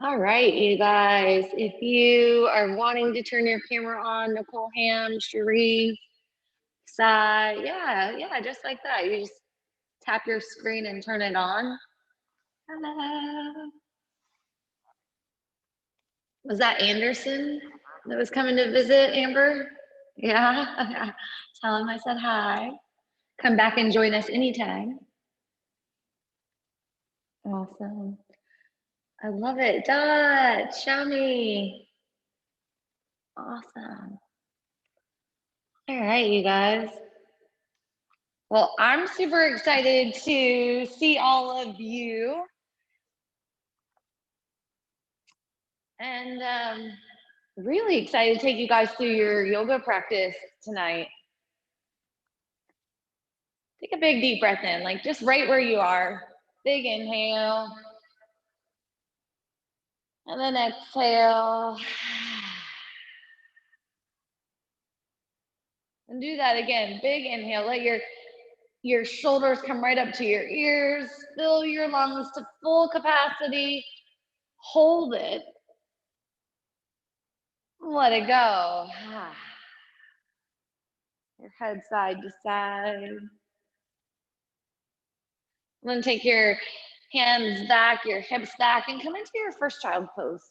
All right, you guys, if you are wanting to turn your camera on, Nicole Ham, Cherie, Sai, yeah, just like that. You just tap your screen and turn it on. Hello. Was that Anderson that was coming to visit, Amber? Yeah, tell him I said hi. Come back and join us anytime. Awesome. I love it. Dot, show me. Awesome. All right, you guys. Well, I'm super excited to see all of you. And really excited to take you guys through your yoga practice tonight. Take a big deep breath in, like just right where you are. Big inhale. And then exhale. And do that again. Big inhale. Let your shoulders come right up to your ears. Fill your lungs to full capacity. Hold it. Let it go. Your head side to side. And then take your hands back, your hips back, and come into your first child pose.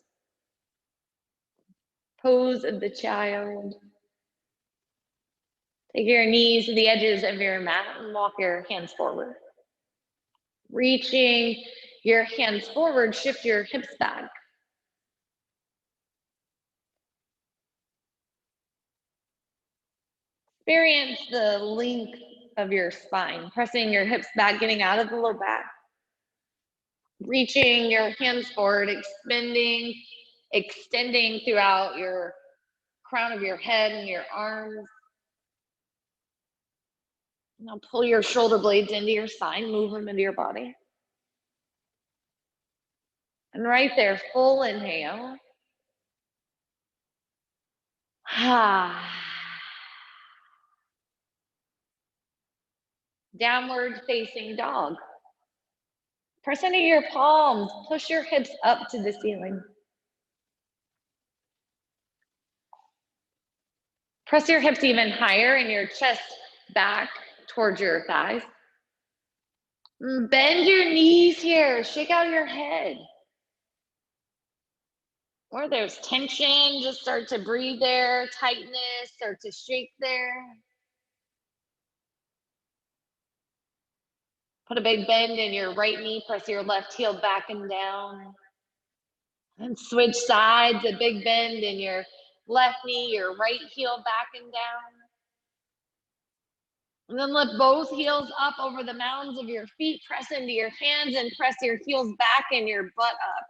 Pose of the child. Take your knees to the edges of your mat and walk your hands forward. Reaching your hands forward, shift your hips back. Experience the length of your spine, pressing your hips back, getting out of the low back. Reaching your hands forward, extending throughout your crown of your head and your arms. Now pull your shoulder blades into your spine, move them into your body. And right there, full inhale. Downward facing dog. Press into your palms, push your hips up to the ceiling. Press your hips even higher and your chest back towards your thighs. Bend your knees here, shake out your head. Where there's tension, just start to breathe there. Tightness, start to shake there. Put a big bend in your right knee, press your left heel back and down. And switch sides, a big bend in your left knee, your right heel back and down. And then lift both heels up over the mounds of your feet, press into your hands and press your heels back and your butt up.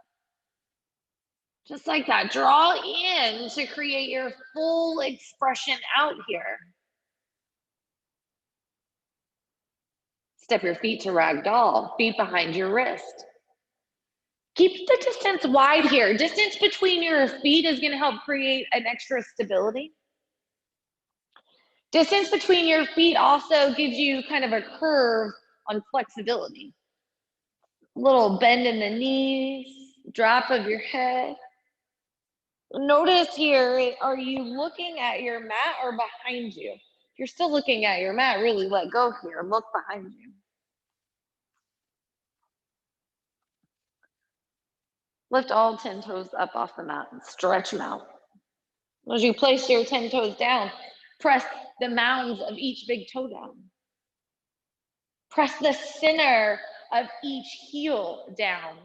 Just like that, draw in to create your full expression out here. Step your feet to ragdoll, feet behind your wrist. Keep the distance wide here. Distance between your feet is gonna help create an extra stability. Distance between your feet also gives you kind of a curve on flexibility. A little bend in the knees, drop of your head. Notice here, are you looking at your mat or behind you? If you're still looking at your mat, really let go here. Look behind you. Lift all 10 toes up off the mat and stretch them out. As you place your 10 toes down, press the mounds of each big toe down. Press the center of each heel down.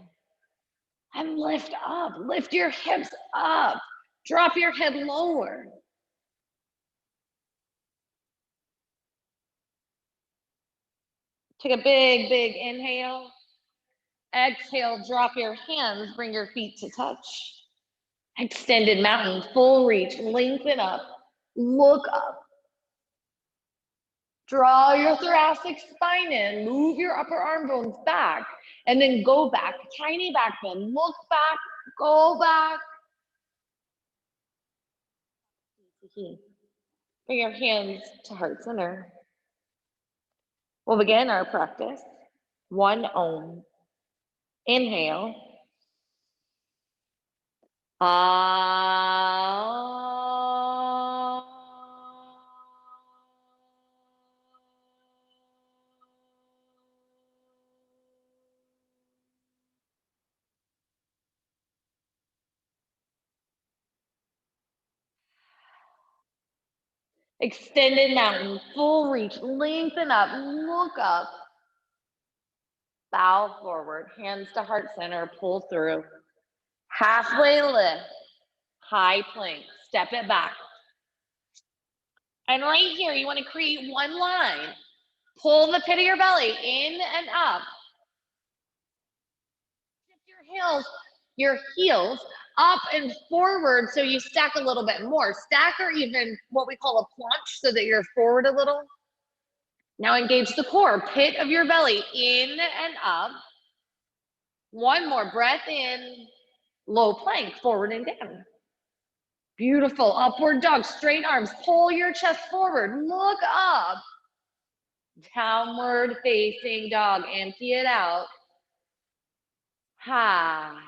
And lift up, lift your hips up. Drop your head lower. Take a big inhale. Exhale, drop your hands, bring your feet to touch. Extended mountain, full reach, lengthen up, look up. Draw your thoracic spine in, move your upper arm bones back, and then go back, tiny back bend, look back, go back. Bring your hands to heart center. We'll begin our practice. 1 Om. Inhale. Ah. Extended mountain, full reach, lengthen up, look up, bow forward, hands to heart center, pull through. Halfway lift, high plank, step it back. And right here, you want to create one line. Pull the pit of your belly in and up. Shift your heels up and forward so you stack a little bit more. Stack or even what we call a planche so that you're forward a little. Now engage the core, pit of your belly in and up. One more breath in, low plank, forward and down. Beautiful, upward dog, straight arms, pull your chest forward, look up. Downward facing dog, empty it out. Ha.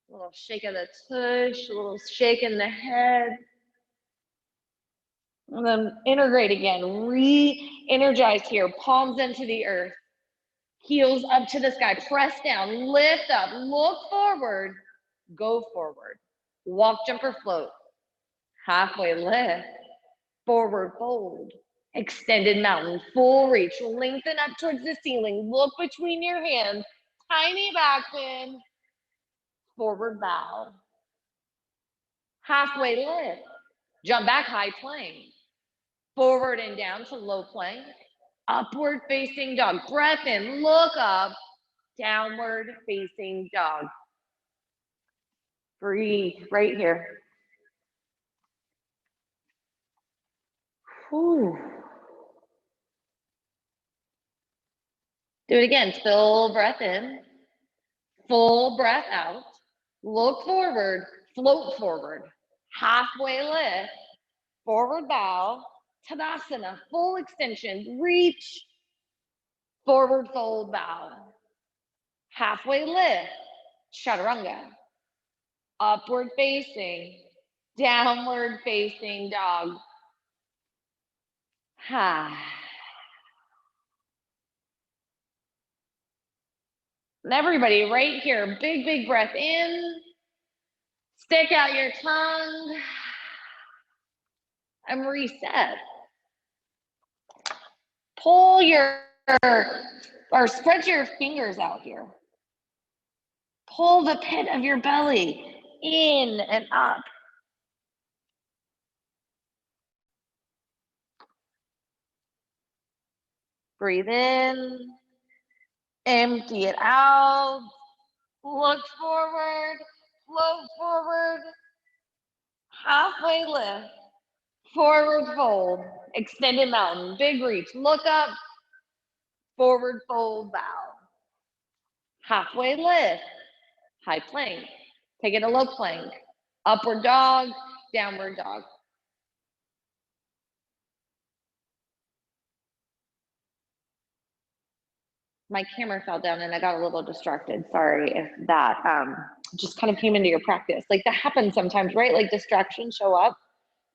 A little shake of the tush, a little shake in the head. And then integrate again, re-energize here, palms into the earth. Heels up to the sky, press down, lift up, look forward, go forward. Walk, jump, or float. Halfway lift, forward fold. Extended mountain, full reach, lengthen up towards the ceiling, look between your hands, tiny back bend, forward bow. Halfway lift, jump back, high plank. Forward and down to low plank. Upward facing dog, breath in, look up, downward facing dog. Breathe right here. Whew. Do it again, full breath in, full breath out, look forward, float forward, halfway lift, forward bow, Tadasana, full extension, reach, forward fold bow, halfway lift, Chaturanga, upward facing, downward facing dog. Ha. And everybody right here, big, big breath in, stick out your tongue, and reset. Pull or spread your fingers out here. Pull the pit of your belly in and up. Breathe in, empty it out, look forward, float forward, halfway lift, forward fold, extended mountain, big reach, look up, forward fold bow, halfway lift, high plank, take it to low plank, upward dog, downward dog. My camera fell down and I got a little distracted. Sorry if that just kind of came into your practice. Like that happens sometimes, right? Like distractions show up.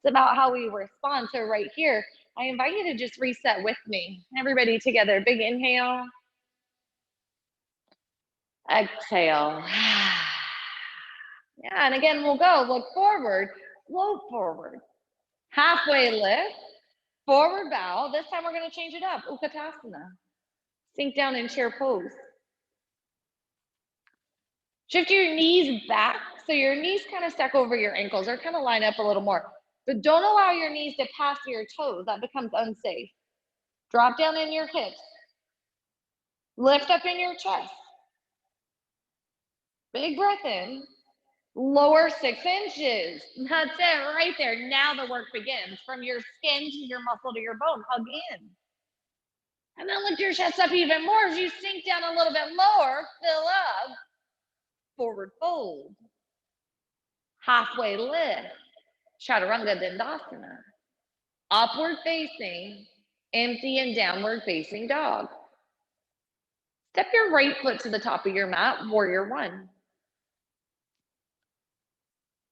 It's about how we respond. So right here, I invite you to just reset with me. Everybody together, big inhale. Exhale. Yeah, and again, we'll go, look forward, float forward. Halfway lift, forward bow. This time we're gonna change it up, Utkatasana. Sink down in chair pose. Shift your knees back so your knees kind of stack over your ankles or kind of line up a little more. But don't allow your knees to pass your toes. That becomes unsafe. Drop down in your hips. Lift up in your chest. Big breath in. Lower 6 inches. That's it right there. Now the work begins. From your skin to your muscle to your bone. Hug in. And then lift your chest up even more as you sink down a little bit lower. Fill up. Forward fold. Halfway lift. Chaturanga Dandasana. Upward facing, empty and downward facing dog. Step your right foot to the top of your mat, warrior one.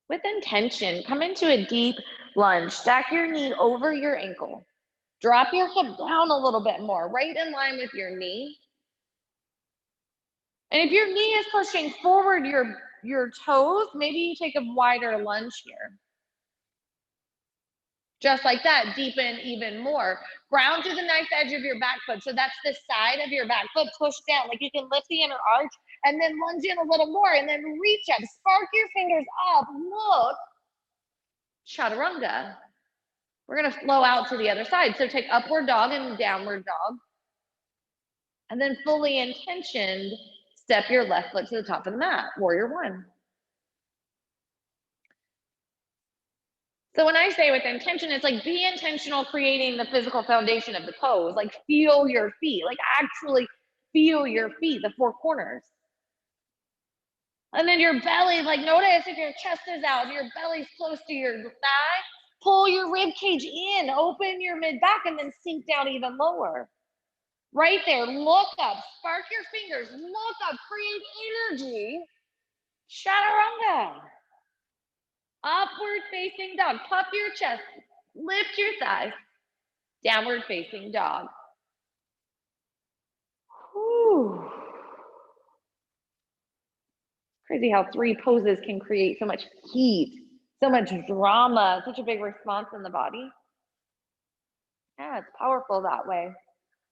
With intention, come into a deep lunge. Stack your knee over your ankle. Drop your hip down a little bit more, right in line with your knee. And if your knee is pushing forward your toes, maybe you take a wider lunge here. Just like that, deepen even more. Ground to the knife edge of your back foot. So that's the side of your back foot, push down. Like you can lift the inner arch and then lunge in a little more and then reach up. Spark your fingers up. Look. Chaturanga. We're going to flow out to the other side. So take upward dog and downward dog. And then fully intentioned, step your left foot to the top of the mat. Warrior one. So when I say with intention, it's like be intentional creating the physical foundation of the pose. Like feel your feet, like actually feel your feet, the four corners. And then your belly, like notice if your chest is out, your belly's close to your thigh, pull your rib cage in, open your mid back, and then sink down even lower. Right there, look up, spark your fingers, look up, create energy. Chaturanga. Upward facing dog, puff your chest, lift your thighs, downward facing dog. Whew. Crazy how 3 poses can create so much heat, so much drama, such a big response in the body. Yeah, it's powerful that way.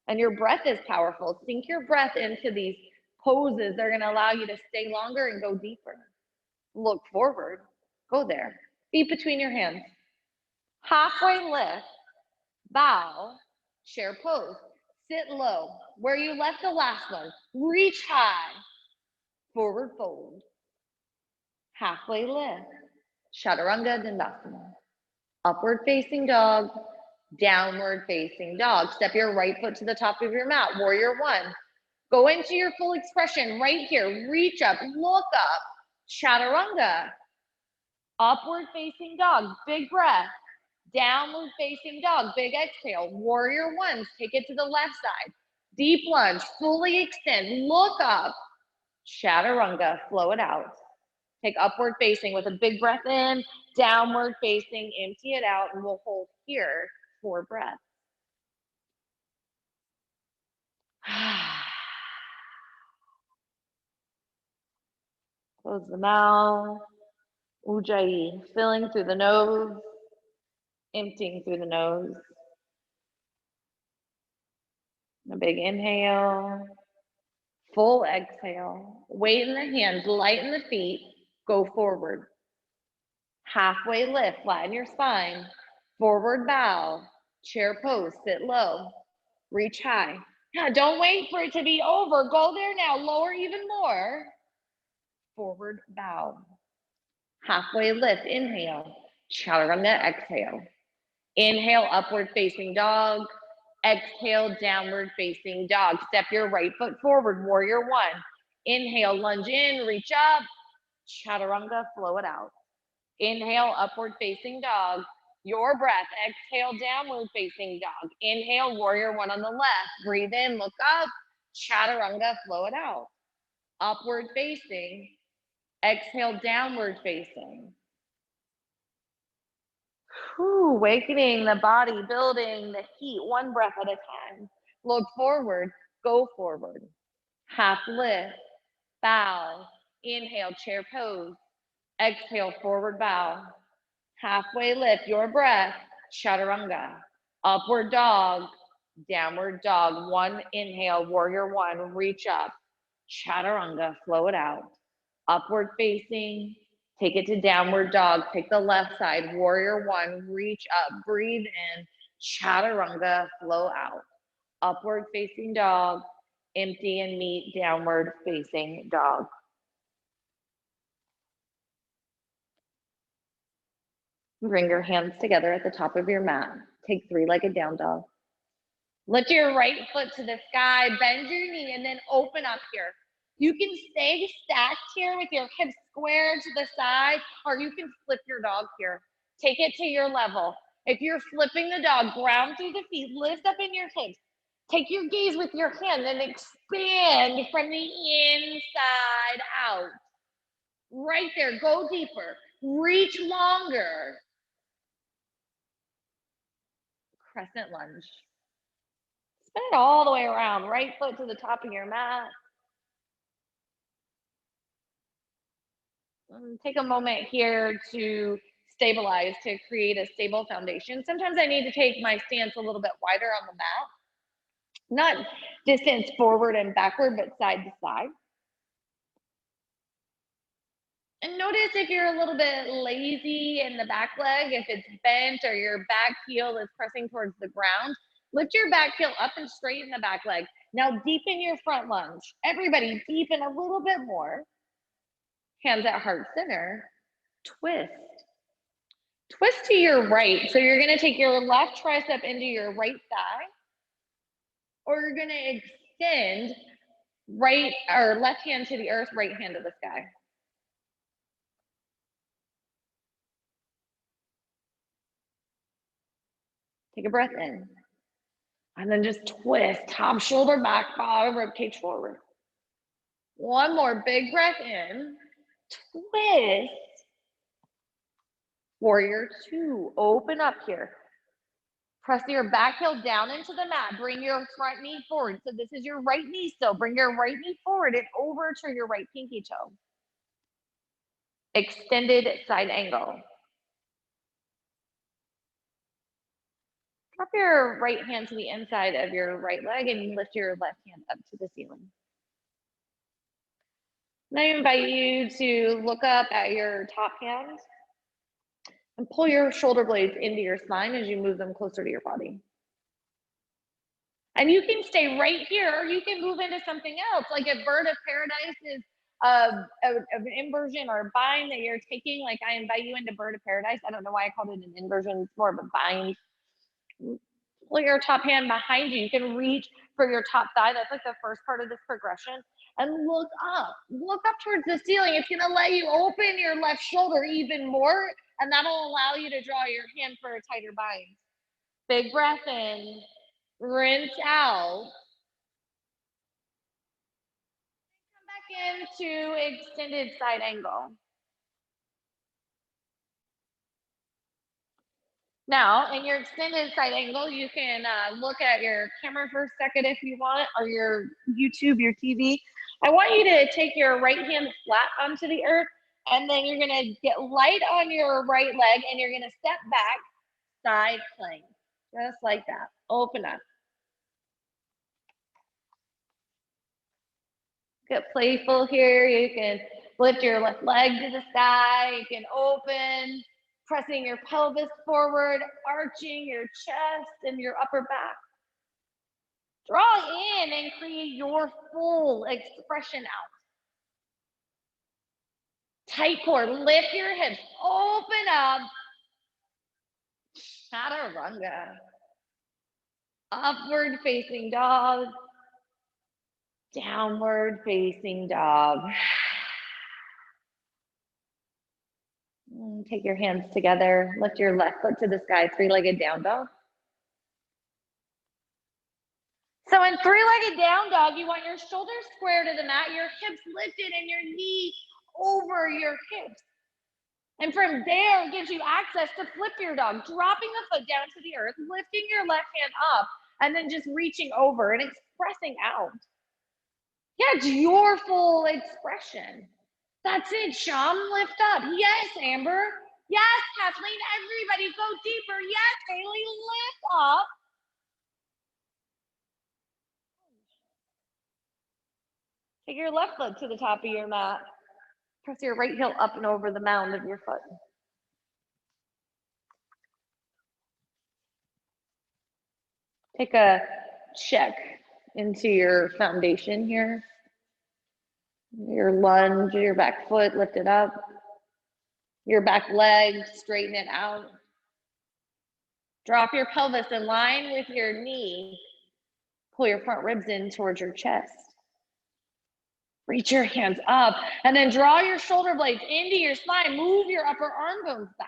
And your breath is powerful. Sink your breath into these poses. They're going to allow you to stay longer and go deeper. Look forward. Go there. Feet between your hands. Halfway lift. Bow. Chair pose. Sit low. Where you left the last one. Reach high. Forward fold. Halfway lift. Chaturanga Dandasana. Upward facing dog. Downward facing dog. Step your right foot to the top of your mat. Warrior one. Go into your full expression right here. Reach up, look up. Chaturanga. Upward facing dog. Big breath. Downward facing dog. Big exhale. Warrior one. Take it to the left side. Deep lunge. Fully extend. Look up. Chaturanga. Flow it out. Take upward facing with a big breath in. Downward facing. Empty it out. And we'll hold here. 4 breaths. Close the mouth. Ujjayi, filling through the nose, emptying through the nose. A big inhale, full exhale. Weight in the hands, lighten the feet, go forward. Halfway lift, flatten your spine. Forward bow, chair pose, sit low, reach high. Yeah, don't wait for it to be over. Go there now, lower even more. Forward bow. Halfway lift, inhale, chaturanga, exhale. Inhale, upward facing dog. Exhale, downward facing dog. Step your right foot forward, warrior one. Inhale, lunge in, reach up. Chaturanga, flow it out. Inhale, upward facing dog. Your breath. Exhale, downward facing dog. Inhale, warrior one on the left. Breathe in, look up. Chaturanga, flow it out. Upward facing. Exhale, downward facing. Whew, awakening the body, building the heat, one breath at a time. Look forward, go forward. Half lift, bow. Inhale, chair pose. Exhale, forward bow. Halfway lift, your breath, chaturanga. Upward dog, downward dog. One inhale, warrior one, reach up. Chaturanga, flow it out. Upward facing, take it to downward dog. Pick the left side, warrior one, reach up, breathe in, chaturanga, flow out. Upward facing dog, empty and meet downward facing dog. Bring your hands together at the top of your mat. Take 3-legged down dog. Lift your right foot to the sky, bend your knee, and then open up here. You can stay stacked here with your hips square to the side, or you can flip your dog here. Take it to your level. If you're flipping the dog, ground through the feet, lift up in your hips. Take your gaze with your hand and expand from the inside out. Right there, go deeper. Reach longer. Crescent lunge. Spin it all the way around. Right foot to the top of your mat. Take a moment here to stabilize, to create a stable foundation. Sometimes I need to take my stance a little bit wider on the mat. Not distance forward and backward, but side to side. And notice if you're a little bit lazy in the back leg, if it's bent or your back heel is pressing towards the ground, lift your back heel up and straighten the back leg. Now deepen your front lunge. Everybody deepen a little bit more. Hands at heart center. Twist. Twist to your right. So you're going to take your left tricep into your right thigh, or you're going to extend right or left hand to the earth, right hand to the sky. Take a breath in. And then just twist, top shoulder back, bottom rib cage forward. One more big breath in. Twist. Warrior two. Open up here. Press your back heel down into the mat. Bring your front knee forward. So this is your right knee still. Bring your right knee forward and over to your right pinky toe. Extended side angle. Drop your right hand to the inside of your right leg and lift your left hand up to the ceiling. Now I invite you to look up at your top hand and pull your shoulder blades into your spine as you move them closer to your body. And you can stay right here, or you can move into something else. Like if bird of paradise is of an inversion or a bind that you're taking, like I invite you into bird of paradise. I don't know why I called it an inversion. It's more of a bind. Pull your top hand behind you. You can reach for your top thigh. That's like the first part of this progression. And look up towards the ceiling. It's going to let you open your left shoulder even more, and that'll allow you to draw your hand for a tighter bind. Big breath in, rinse out. Come back into extended side angle. Now, in your extended side angle, you can look at your camera for a second if you want, or your YouTube, your TV. I want you to take your right hand flat onto the earth, and then you're going to get light on your right leg, and you're going to step back, side plank, just like that. Open up. Get playful here. You can lift your left leg to the sky. You can open. Pressing your pelvis forward, arching your chest and your upper back. Draw in and create your full expression out. Tight core, lift your hips, open up. Chaturanga. Upward facing dog. Downward facing dog. Take your hands together. Lift your left foot to the sky, three-legged down dog. So in three-legged down dog, you want your shoulders square to the mat, your hips lifted, and your knee over your hips. And from there, it gives you access to flip your dog, dropping the foot down to the earth, lifting your left hand up, and then just reaching over and expressing out. Yeah, it's your full expression. That's it, Sham. Lift up. Yes, Amber. Yes, Kathleen. Everybody go deeper. Yes, Haley. Lift up. Take your left foot to the top of your mat. Press your right heel up and over the mound of your foot. Take a check into your foundation here. Your lunge, your back foot, lift it up. Your back leg, straighten it out. Drop your pelvis in line with your knee. Pull your front ribs in towards your chest. Reach your hands up and then draw your shoulder blades into your spine. Move your upper arm bones back.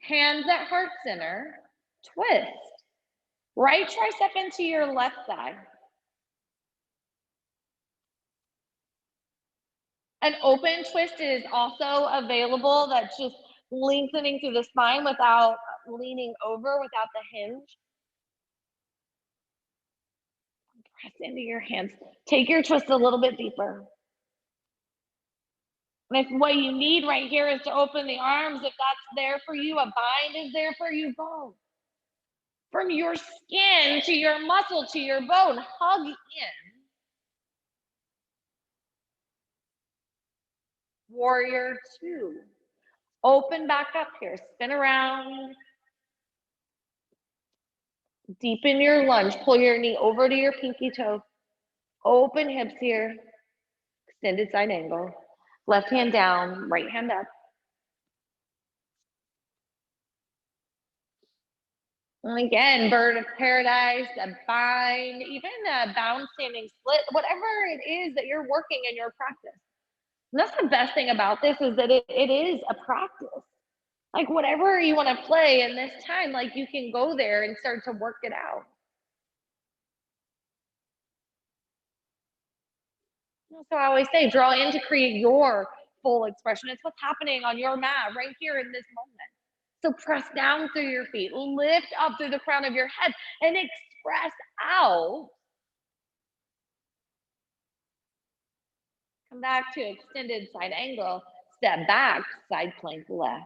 Hands at heart center. Twist. Right tricep into your left thigh. An open twist is also available. That's just lengthening through the spine without leaning over, without the hinge. Press into your hands. Take your twist a little bit deeper. And if what you need right here is to open the arms, if that's there for you, a bind is there for you, go. From your skin to your muscle to your bone, hug in. Warrior two. Open back up here, spin around. Deepen your lunge, pull your knee over to your pinky toe. Open hips here, extended side angle. Left hand down, right hand up. And again, bird of paradise, a bind, even a bound standing split, whatever it is that you're working in your practice. And that's the best thing about this is that it is a practice. Like whatever you want to play in this time, like you can go there and start to work it out. So I always say, draw in to create your full expression. It's what's happening on your mat right here in this moment. So press down through your feet, lift up through the crown of your head, and express out. Come back to extended side angle, step back, side plank left.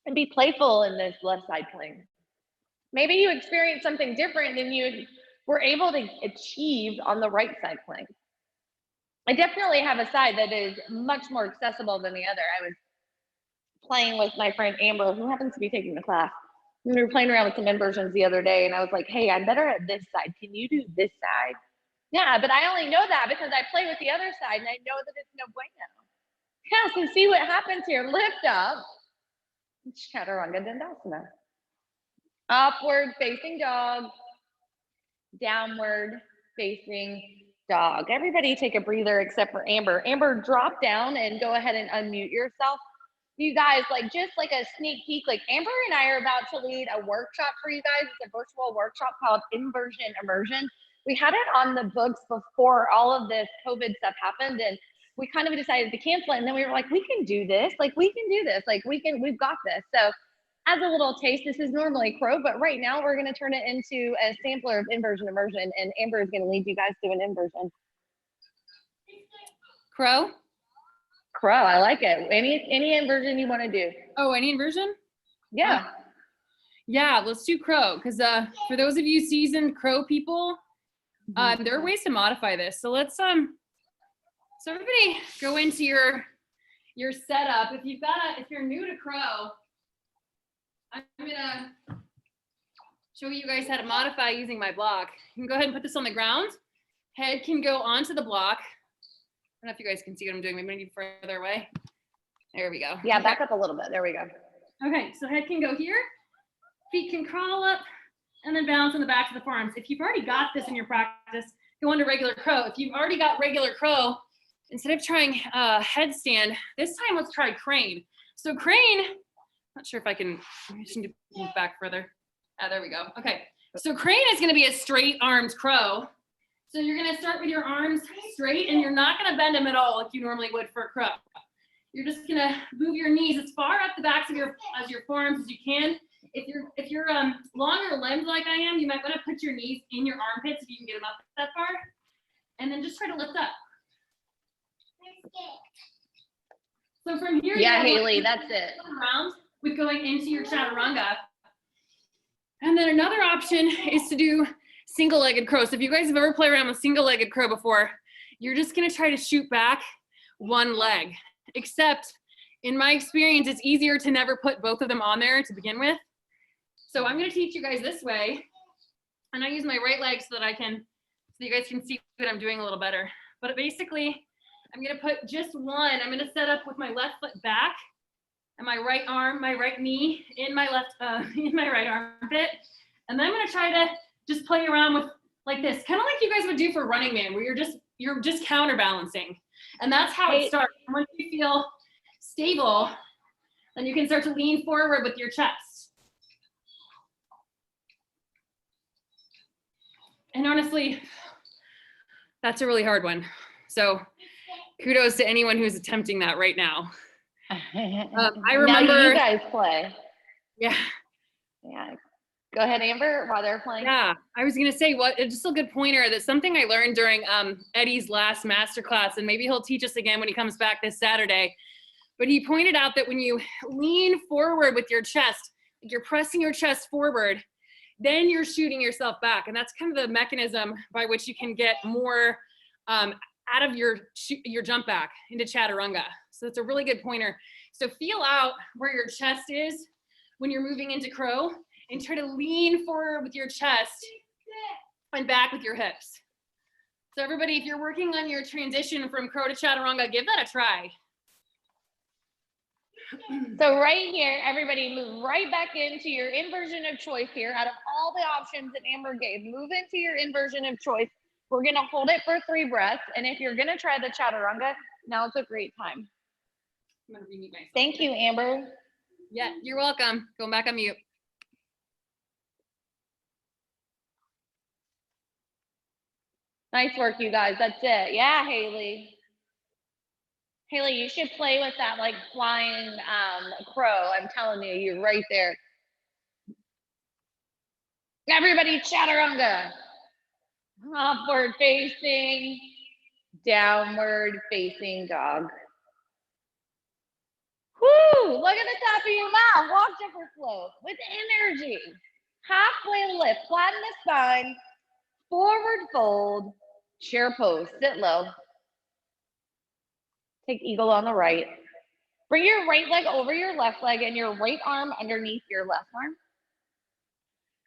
And be playful in this left side plank. Maybe you experienced something different than you were able to achieve on the right side plank. I definitely have a side that is much more accessible than the other. I was playing with my friend Amber, who happens to be taking the class. And we were playing around with some inversions the other day, and I was like, hey, I'm better at this side. Can you do this side? Yeah, but I only know that because I play with the other side, and I know that it's no bueno. Yeah, so see what happens here. Lift up. Chaturanga Dandasana. Upward facing dog. Downward facing dog. Everybody take a breather except for Amber. Amber, drop down and go ahead and unmute yourself. You guys, like just like a sneak peek, like Amber and I are about to lead a workshop for you guys. It's a virtual workshop called Inversion Immersion. We had it on the books before all of this COVID stuff happened, and we kind of decided to cancel it. And then we were like, we can do this. Like we can do this. Like we've got this. So as a little taste, this is normally crow, but right now we're going to turn it into a sampler of inversion immersion, and Amber is going to lead you guys through an inversion. Crow? Crow, I like it. Any inversion you want to do? Oh, any inversion? Yeah. Yeah, let's do crow, because for those of you seasoned crow people, there are ways to modify this. So let's so everybody go into your setup. If you're new to crow, I'm gonna show you guys how to modify using my block. You can go ahead and put this on the ground. Head can go onto the block. I don't know if you guys can see what I'm doing. Maybe I need further away. There we go. Yeah, okay. Back up a little bit. There we go. Okay, so head can go here. Feet can crawl up and then bounce on the back of the forearms. If you've already got this in your practice, go into regular crow. If you've already got regular crow, instead of trying headstand, this time let's try crane. So crane, not sure if I just need to move back further. There we go. Okay, so crane is gonna be a straight armed crow. So you're gonna start with your arms straight, and you're not gonna bend them at all like you normally would for a crow. You're just gonna move your knees as far up the backs of your forearms as you can. If you're longer limbed like I am, you might want to put your knees in your armpits if you can get them up that far, and then just try to lift up. So from here, yeah, Haley, that's it. Around with going into your chaturanga, and then another option is to do single-legged crow. So if you guys have ever played around with single-legged crow before, you're just gonna try to shoot back one leg. Except, in my experience, it's easier to never put both of them on there to begin with. So I'm gonna teach you guys this way, and I use my right leg so you guys can see what I'm doing a little better. But basically, I'm gonna put just one. I'm gonna set up with my left foot back, and my right arm, my right knee in my right armpit, and then I'm gonna try to just play around with like this, kind of like you guys would do for Running Man, where you're just counterbalancing, and that's how it starts. And once you feel stable, then you can start to lean forward with your chest. And honestly, that's a really hard one. So kudos to anyone who's attempting that right now. I remember. Now you guys play. Yeah. Yeah. Go ahead, Amber, while they're playing. Yeah, I was gonna say, just a good pointer. That's something I learned during Eddie's last masterclass, and maybe he'll teach us again when he comes back this Saturday. But he pointed out that when you lean forward with your chest, like you're pressing your chest forward, then you're shooting yourself back, and that's kind of the mechanism by which you can get more out of your jump back into chaturanga. So that's a really good pointer. So feel out where your chest is when you're moving into crow, and try to lean forward with your chest and back with your hips. So everybody, if you're working on your transition from crow to chaturanga, give that a try. So right here, everybody move right back into your inversion of choice here. Out of all the options that Amber gave, move into your inversion of choice. We're gonna hold it for 3 breaths. And if you're gonna try the chaturanga, now it's a great time. I'm gonna remute myself. Thank you, Amber. Yeah, you're welcome. Going back on mute. Nice work, you guys. That's it. Yeah, Haley. Haley, you should play with that like flying crow. I'm telling you, you're right there. Everybody chaturanga. Upward facing, downward facing dog. Whoo! Look at the top of your mouth. Walk, jumper, float with energy. Halfway lift, flatten the spine, forward fold, chair pose, sit low. Take eagle on the right. Bring your right leg over your left leg and your right arm underneath your left arm.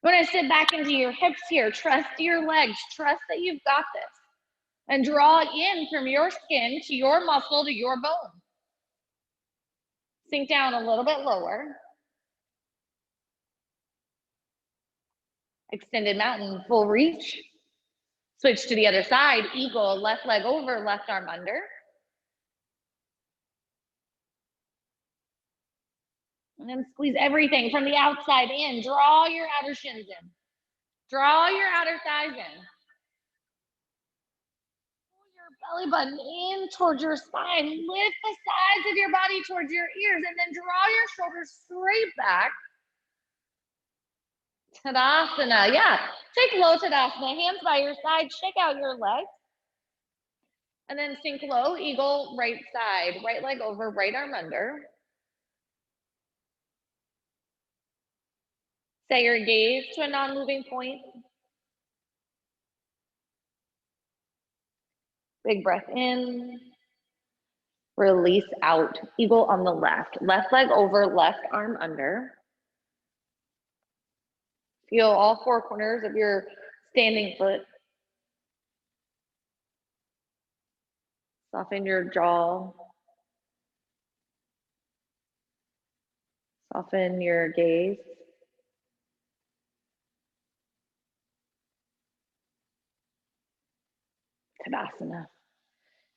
You want to sit back into your hips here. Trust your legs. Trust that you've got this. And draw in from your skin to your muscle to your bone. Sink down a little bit lower. Extended mountain, full reach. Switch to the other side. Eagle, left leg over, left arm under. And then squeeze everything from the outside in. Draw your outer shins in. Draw your outer thighs in. Pull your belly button in towards your spine. Lift the sides of your body towards your ears, and then draw your shoulders straight back. Tadasana. Yeah. Take low Tadasana. Hands by your side. Shake out your legs. And then sink low. Eagle, right side. Right leg over, right arm under. Set your gaze to a non-moving point. Big breath in. Release out. Eagle on the left. Left leg over, left arm under. Feel all 4 corners of your standing foot. Soften your jaw. Soften your gaze. Tadasana.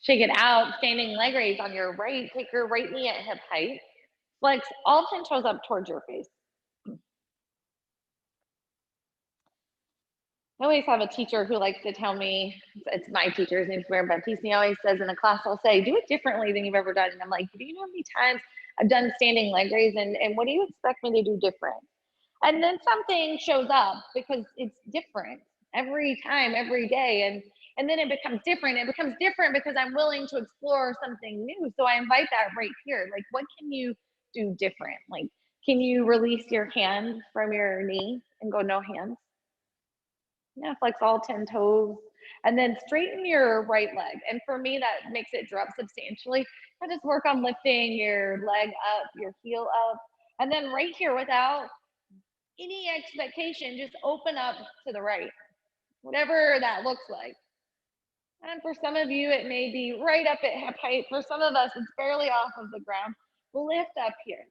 Shake it out. Standing leg raise on your right. Take your right knee at hip height. Flex all 10 toes up towards your face. I always have a teacher who likes to tell me, it's my teacher, his name's Mary Baptiste, and he always says in a class, I'll say, do it differently than you've ever done. And I'm like, do you know how many times I've done standing leg raise, and what do you expect me to do different? And then something shows up because it's different every time, every day. And then it becomes different. It becomes different because I'm willing to explore something new. So I invite that right here. Like, what can you do different? Like, can you release your hand from your knee and go no hands? Yeah, flex all 10 toes. And then straighten your right leg. And for me, that makes it drop substantially. I just work on lifting your leg up, your heel up. And then right here, without any expectation, just open up to the right, whatever that looks like. And for some of you, it may be right up at hip height. For some of us, it's barely off of the ground. Lift up here.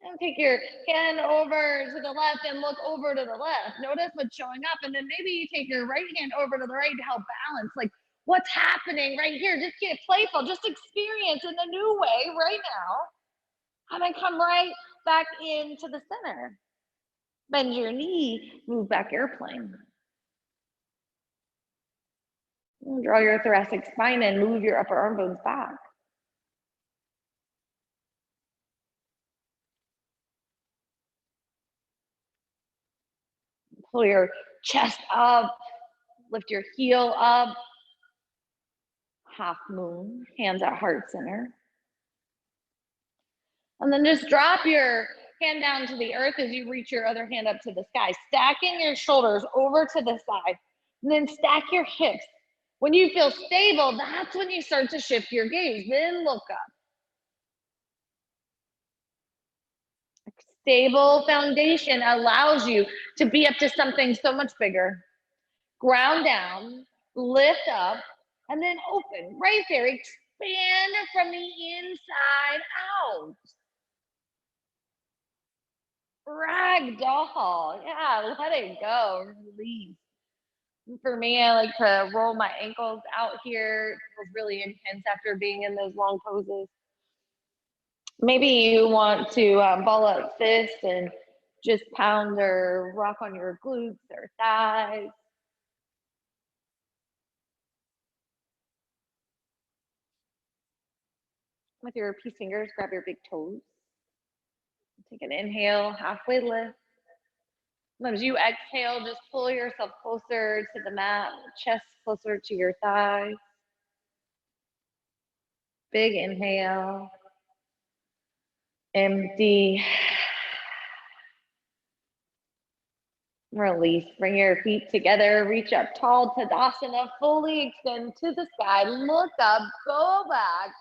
And take your hand over to the left and look over to the left. Notice what's showing up. And then maybe you take your right hand over to the right to help balance. Like, what's happening right here? Just get playful. Just experience in a new way right now. And then come right back into the center. Bend your knee, move back airplane. Draw your thoracic spine and move your upper arm bones back. Pull your chest up, lift your heel up. Half moon, hands at heart center. And then just drop your hand down to the earth as you reach your other hand up to the sky, stacking your shoulders over to the side. And then stack your hips. When you feel stable, that's when you start to shift your gaze. Then look up. A stable foundation allows you to be up to something so much bigger. Ground down, lift up, and then open. Right there, expand from the inside out. Ragdoll. Yeah, let it go. Release. For me, I like to roll my ankles out here. It feels really intense after being in those long poses. Maybe you want to ball up fists and just pound or rock on your glutes or thighs. With your peace fingers, grab your big toes. Take an inhale, halfway lift. As you exhale, just pull yourself closer to the mat, chest closer to your thighs. Big inhale. Empty. Release. Bring your feet together. Reach up tall, Tadasana. Fully extend to the sky. Look up. Go back.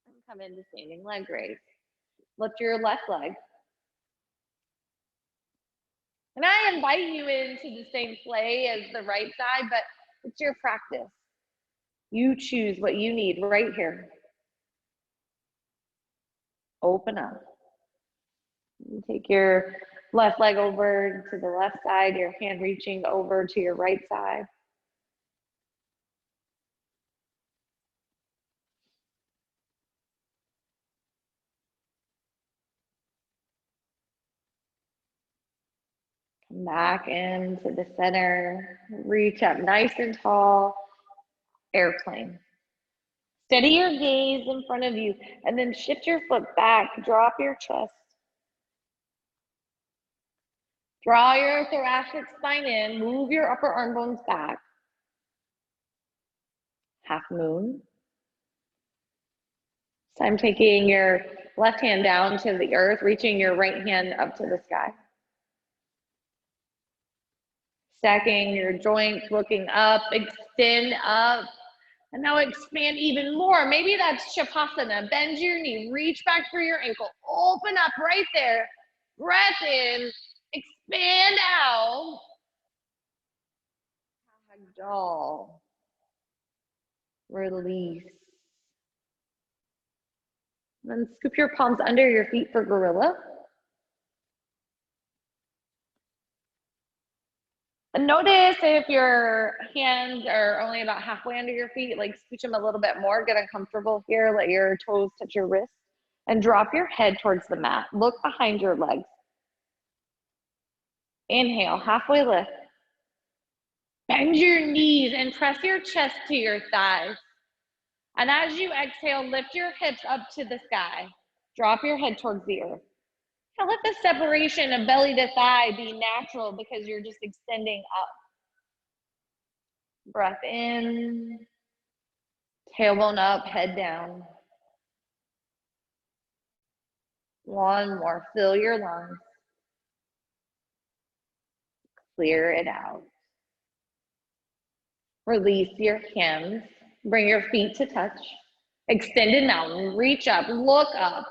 And come into standing leg raise. Lift your left leg. And I invite you into the same play as the right side, but it's your practice. You choose what you need right here. Open up. You take your left leg over to the left side, your hand reaching over to your right side. Come back into the center. Reach up nice and tall. Airplane. Steady your gaze in front of you and then shift your foot back. Drop your chest. Draw your thoracic spine in. Move your upper arm bones back. Half moon. So I'm taking your left hand down to the earth, reaching your right hand up to the sky. Stacking your joints, looking up, extend up, and now expand even more. Maybe that's Shavasana. Bend your knee, reach back for your ankle, open up right there. Breath in, expand out. Ragdoll. Release. Then scoop your palms under your feet for gorilla. And notice if your hands are only about halfway under your feet, like scooch them a little bit more, get uncomfortable here, let your toes touch your wrists, and drop your head towards the mat. Look behind your legs. Inhale, halfway lift. Bend your knees and press your chest to your thighs. And as you exhale, lift your hips up to the sky. Drop your head towards the earth. Now let the separation of belly to thigh be natural because you're just extending up. Breath in, tailbone up, head down. One more, fill your lungs. Clear it out. Release your hands, bring your feet to touch. Extended mountain, reach up, look up.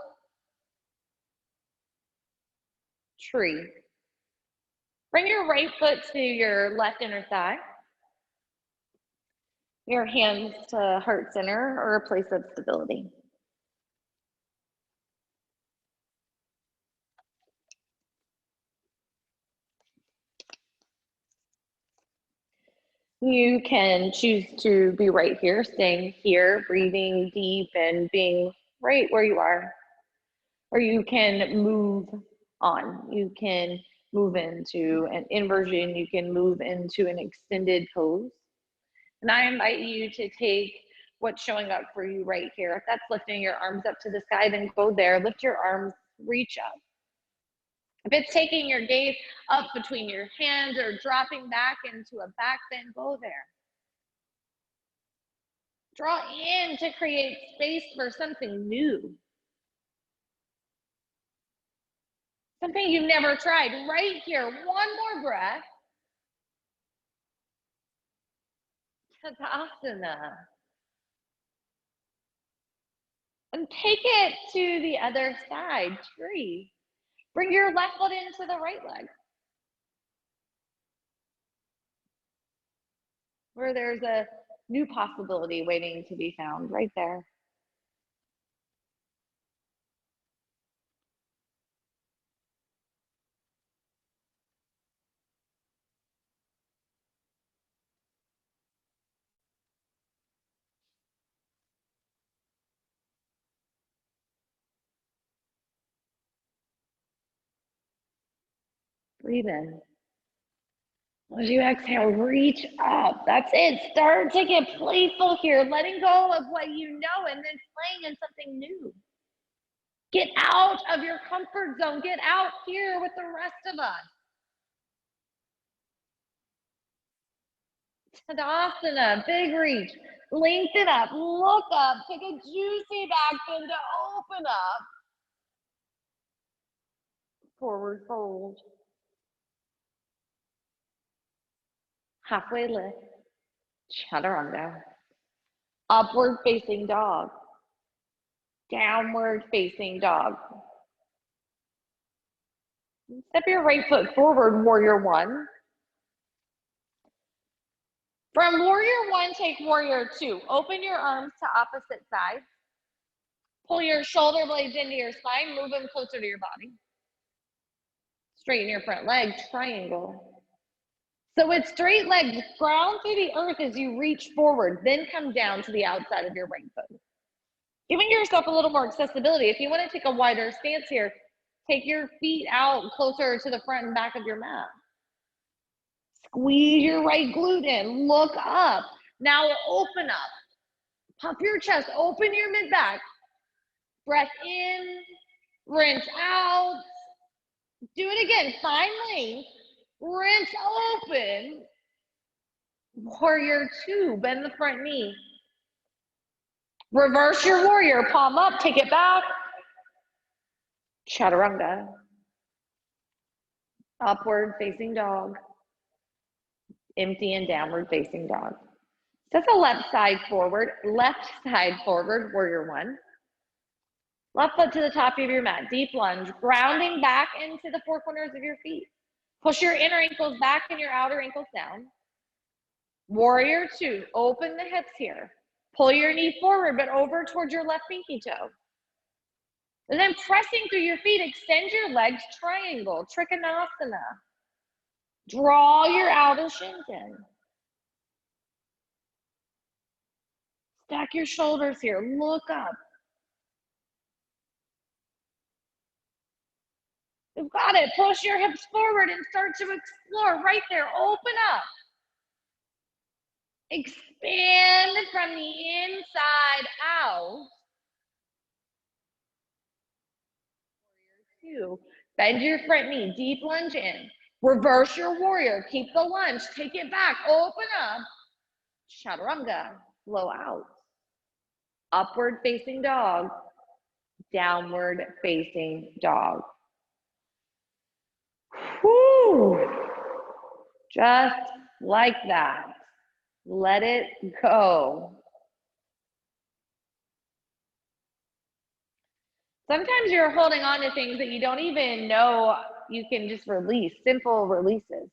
Tree. Bring your right foot to your left inner thigh. Your hands to heart center or a place of stability. You can choose to be right here, staying here, breathing deep and being right where you are. Or you can move on. You can move into an inversion. You can move into an extended pose. And I invite you to take what's showing up for you right here. If that's lifting your arms up to the sky, then go there. Lift your arms, reach up. If it's taking your gaze up between your hands or dropping back into a back bend, go there. Draw in to create space for something new. Something you've never tried right here. One more breath. Tadasana. And take it to the other side, tree. Bring your left foot into the right leg. Where there's a new possibility waiting to be found right there. Breathe in. As you exhale, reach up. That's it. Start to get playful here, letting go of what you know and then playing in something new. Get out of your comfort zone. Get out here with the rest of us. Tadasana, big reach. Lengthen up, look up, take a juicy back bend to open up. Forward fold. Halfway lift. Chaturanga. Upward facing dog. Downward facing dog. Step your right foot forward, warrior one. From warrior one, take warrior two. Open your arms to opposite sides. Pull your shoulder blades into your spine, move them closer to your body. Straighten your front leg, triangle. So with straight legs, ground through the earth as you reach forward, then come down to the outside of your right foot. Giving yourself a little more accessibility. If you want to take a wider stance here, take your feet out closer to the front and back of your mat. Squeeze your right glute in, look up. Now open up. Pump your chest, open your mid-back. Breath in, rinse out. Do it again, find length, rinse open. Warrior two, bend the front knee. Reverse your warrior, palm up, take it back. Chaturanga. Upward facing dog. Empty and downward facing dog. Step the left side forward, warrior one. Left foot to the top of your mat, deep lunge, grounding back into the four corners of your feet. Push your inner ankles back and your outer ankles down. Warrior two, open the hips here. Pull your knee forward, but over towards your left pinky toe. And then pressing through your feet, extend your legs, triangle, trikonasana. Draw your outer shins in. Stack your shoulders here, look up. You've got it. Push your hips forward and start to explore right there. Open up. Expand from the inside out. Warrior two. Bend your front knee. Deep lunge in. Reverse your warrior. Keep the lunge. Take it back. Open up. Chaturanga. Blow out. Upward facing dog. Downward facing dog. Whew. Just like that. Let it go. Sometimes you're holding on to things that you don't even know you can just release, simple releases.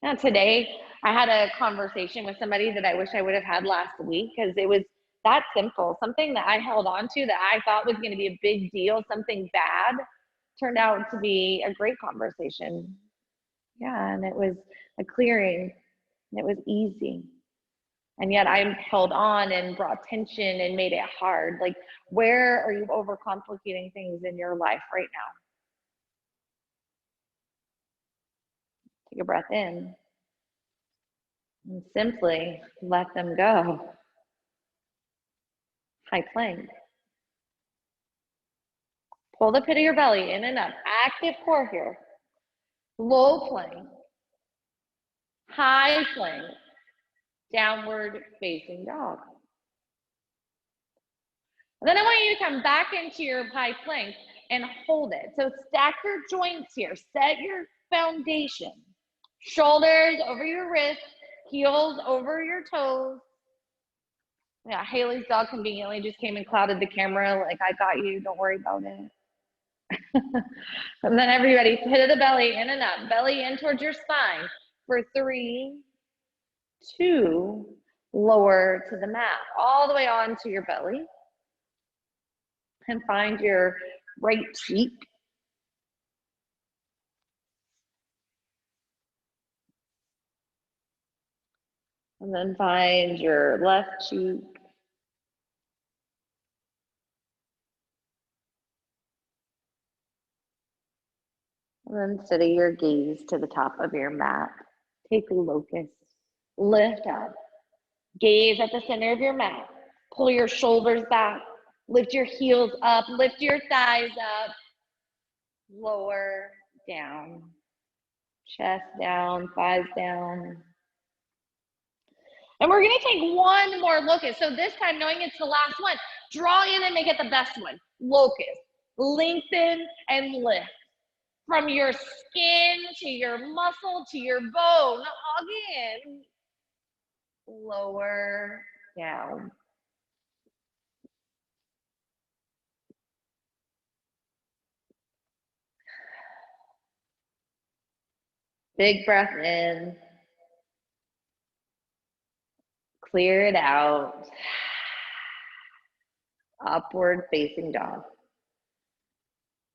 Now today, I had a conversation with somebody that I wish I would have had last week because it was that simple. Something that I held on to that I thought was going to be a big deal, something bad, turned out to be a great conversation. Yeah, and it was a clearing, and it was easy. And yet I held on and brought tension and made it hard. Like, where are you overcomplicating things in your life right now? Take a breath in. And simply let them go. High plank. Pull the pit of your belly in and up. Active core here. Low plank. High plank. Downward facing dog. And then I want you to come back into your high plank and hold it. So stack your joints here. Set your foundation. Shoulders over your wrists, heels over your toes. Yeah, Haley's dog conveniently just came and clouded the camera. Like, I got you, don't worry about it. And then everybody, pit of the belly in and up. Belly in towards your spine for 3, 2, lower to the mat. All the way onto your belly. And find your right cheek. And then find your left cheek. And then steady your gaze to the top of your mat. Take a locust. Lift up. Gaze at the center of your mat. Pull your shoulders back. Lift your heels up. Lift your thighs up. Lower down. Chest down. Thighs down. And we're going to take one more locust. So this time, knowing it's the last one, draw in and make it the best one. Locust. Lengthen and lift. From your skin to your muscle to your bone. Hug in. Lower down. Big breath in. Clear it out. Upward facing dog.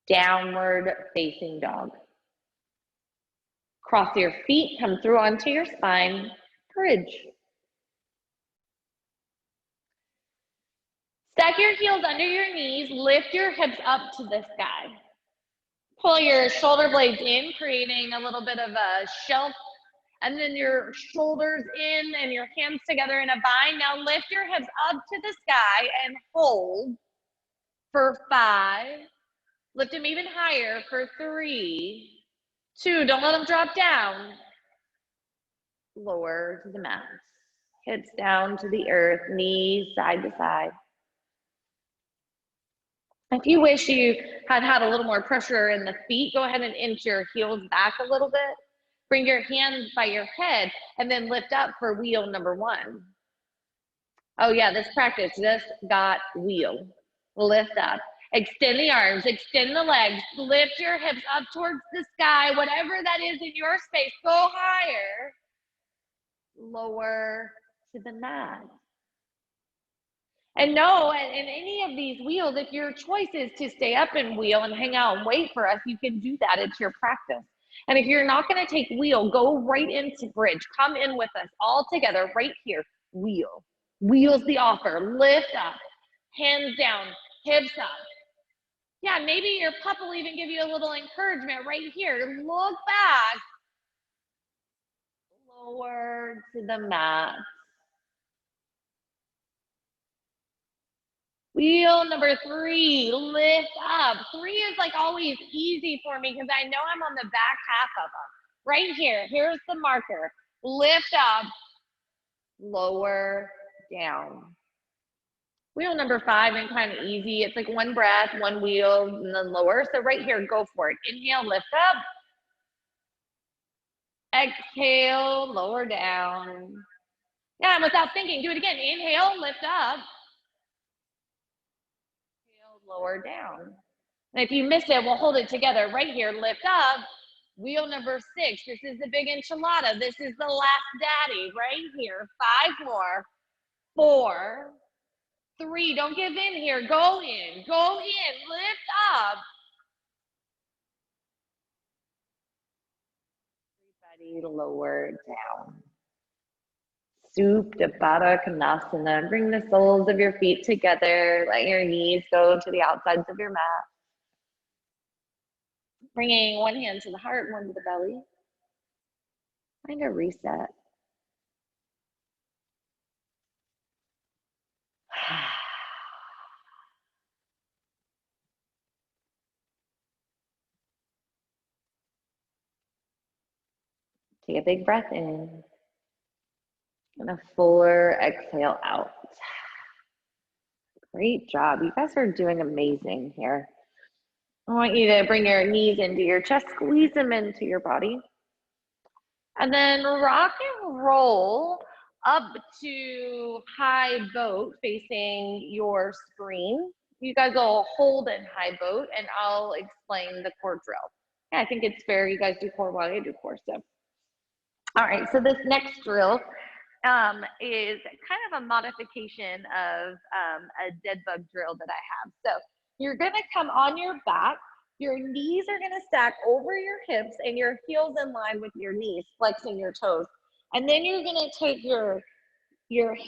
Downward facing dog. Cross your feet, come through onto your spine. Bridge. Stack your heels under your knees. Lift your hips up to the sky. Pull your shoulder blades in, creating a little bit of a shelf. And then your shoulders in and your hands together in a bind. Now lift your hips up to the sky and hold for 5. Lift them even higher for 3, 2. Don't let them drop down. Lower to the mat. Hips down to the earth, knees side to side. If you wish you had a little more pressure in the feet, go ahead and inch your heels back a little bit. Bring your hands by your head and then lift up for wheel number 1. Oh yeah, this practice just got wheel. Lift up. Extend the arms, extend the legs, lift your hips up towards the sky, whatever that is in your space, go higher. Lower to the mat. And know, in any of these wheels, if your choice is to stay up and wheel and hang out and wait for us, you can do that. It's your practice. And if you're not going to take wheel, go right into bridge. Come in with us all together right here. Wheel. Wheel's the offer. Lift up. Hands down. Hips up. Yeah, maybe your pup will even give you a little encouragement right here. Look back. Lower to the mat. Wheel number 3, lift up. 3 is like always easy for me because I know I'm on the back half of them. Right here, here's the marker. Lift up, lower down. Wheel number 5 and kind of easy. It's like one breath, one wheel, and then lower. So right here, go for it. Inhale, lift up. Exhale, lower down. Yeah, and without thinking, do it again. Inhale, lift up. Lower down. And if you miss it, we'll hold it together right here. Lift up. Wheel number 6. This is the big enchilada. This is the last daddy right here. 5 more. 4, 3. Don't give in here. Go in. Go in. Lift up. Everybody lower down. Supta Baddha Konasana. Bring the soles of your feet together. Let your knees go to the outsides of your mat. Bringing one hand to the heart, one to the belly. Find a reset. Take a big breath in and a fuller exhale out. Great job. You guys are doing amazing here. I want you to bring your knees into your chest, squeeze them into your body, and then rock and roll up to high boat facing your screen. You guys will hold in high boat and I'll explain the core drill. Yeah, I think it's fair. You guys do core while I do core. So, all right, so this next drill is kind of a modification of a dead bug drill that I have. So you're gonna come on your back, your knees are gonna stack over your hips and your heels in line with your knees, flexing your toes. And then you're gonna take your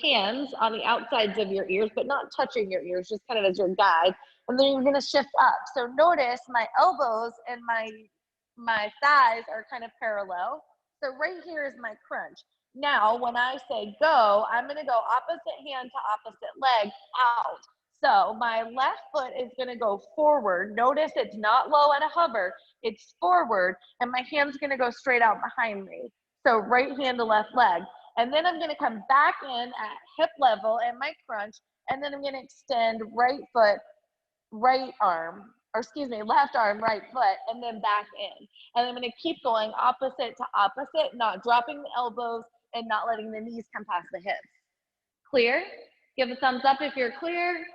hands on the outsides of your ears, but not touching your ears, just kind of as your guide. And then you're gonna shift up. So notice my elbows and my thighs are kind of parallel. So right here is my crunch. Now, when I say go, I'm gonna go opposite hand to opposite leg out. So my left foot is gonna go forward. Notice it's not low at a hover, it's forward, and my hand's gonna go straight out behind me. So right hand to left leg. And then I'm gonna come back in at hip level and my crunch, and then I'm gonna extend right foot, right arm, or excuse me, left arm, right foot, and then back in. And I'm gonna keep going opposite to opposite, not dropping the elbows and not letting the knees come past the hips. Clear? Give a thumbs up if you're clear.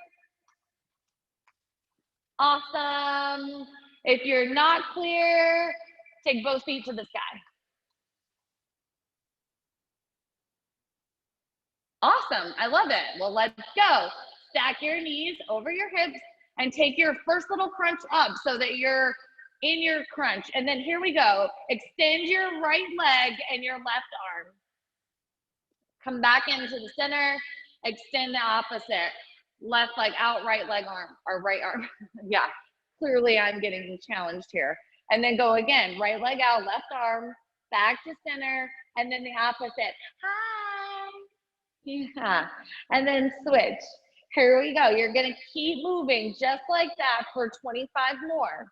Awesome. If you're not clear, take both feet to the sky. Awesome, I love it. Well, let's go. Stack your knees over your hips and take your first little crunch up so that you're in your crunch. And then here we go. Extend your right leg and your left arm. Come back into the center, extend the opposite. Left leg out, right leg arm, or right arm. Yeah, clearly I'm getting challenged here. And then go again, right leg out, left arm, back to center, and then the opposite. Hi. Yeah, and then switch. Here we go. You're gonna keep moving just like that for 25 more.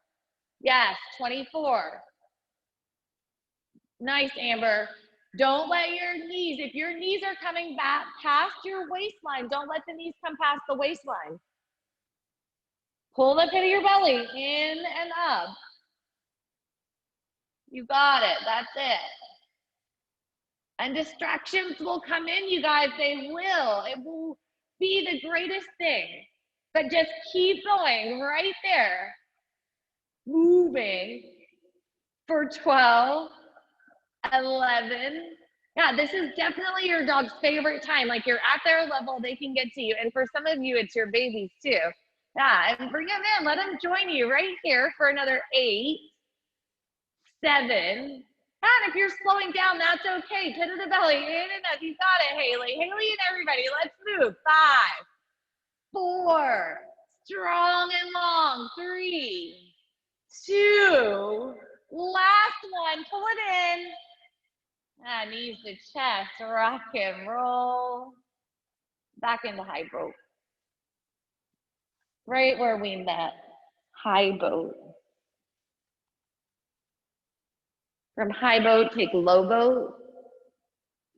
Yes, 24. Nice, Amber. Don't let your knees, if your knees are coming back past your waistline, don't let the knees come past the waistline. Pull the pit of your belly in and up. You got it. That's it. And distractions will come in, you guys. They will. It will be the greatest thing. But just keep going right there. Moving for 12, 11. Yeah, this is definitely your dog's favorite time. Like you're at their level, they can get to you. And for some of you, it's your babies too. Yeah, and bring them in. Let them join you right here for another 8, 7. And if you're slowing down, that's okay. Pit of the belly, in and up. You got it, Haley. Haley and everybody, let's move. 5, 4, strong and long. 3, 2, last one. Pull it in. Knees to chest, rock and roll. Back into high boat. Right where we met, high boat. From high boat, take low boat.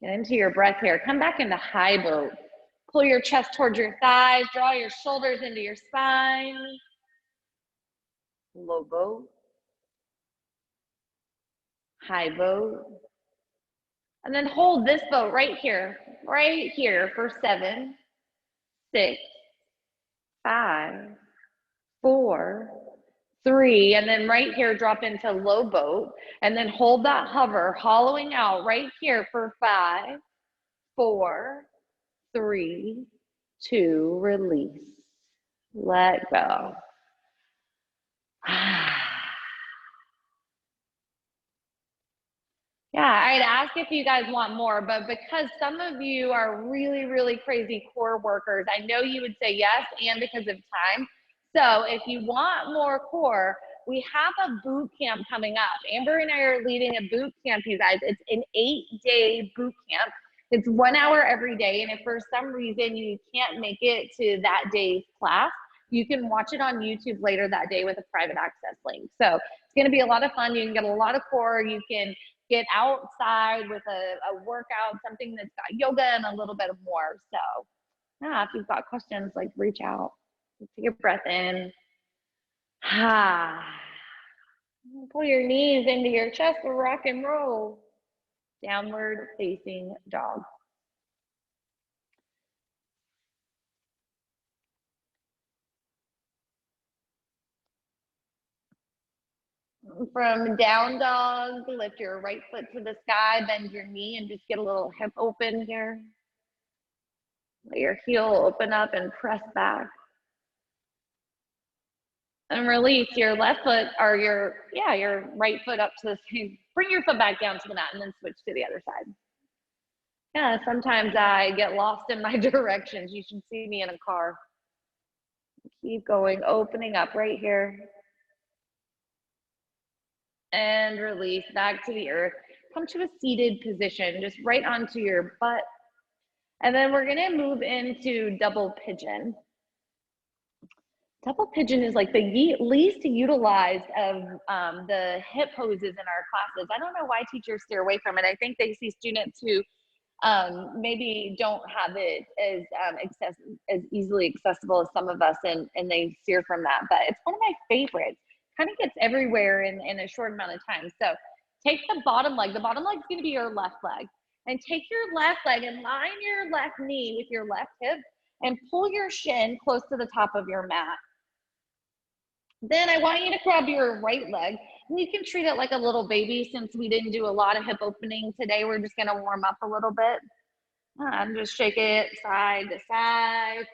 Get into your breath here. Come back into high boat. Pull your chest towards your thighs. Draw your shoulders into your spine. Low boat. High boat. And then hold this boat right here for 7, 6, 5, 4, 3, and then right here drop into low boat, and then hold that hover, hollowing out right here for 5, 4, 3, 2, release, let go. Yeah, I'd ask if you guys want more, but because some of you are really, really crazy core workers, I know you would say yes, and because of time. So if you want more core, we have a boot camp coming up. Amber and I are leading a boot camp, you guys. It's an 8-day boot camp. It's 1 hour every day, and if for some reason you can't make it to that day's class, you can watch it on YouTube later that day with a private access link. So it's gonna be a lot of fun. You can get a lot of core. You can get outside with a workout, something that's got yoga and a little bit of more. So yeah, if you've got questions, like reach out. Take a breath in. Pull your knees into your chest for rock and roll. Downward facing dog. From down dog, lift your right foot to the sky, bend your knee, and just get a little hip open here. Let your heel open up and press back. And release your left foot or your right foot up to the same. Bring your foot back down to the mat and then switch to the other side. Yeah, sometimes I get lost in my directions. You should see me in a car. Keep going, opening up right here. And release back to the earth. Come to a seated position, just right onto your butt. And then we're gonna move into double pigeon. Double pigeon is like the least utilized of the hip poses in our classes. I don't know why teachers steer away from it. I think they see students who maybe don't have it as easily accessible as some of us, and they steer from that. But it's one of my favorites. Kind of gets everywhere in a short amount of time. So take the bottom leg. The bottom leg is going to be your left leg. And take your left leg and line your left knee with your left hip and pull your shin close to the top of your mat. Then I want you to grab your right leg, and you can treat it like a little baby. Since we didn't do a lot of hip opening today, we're just going to warm up a little bit. And just shake it side to side.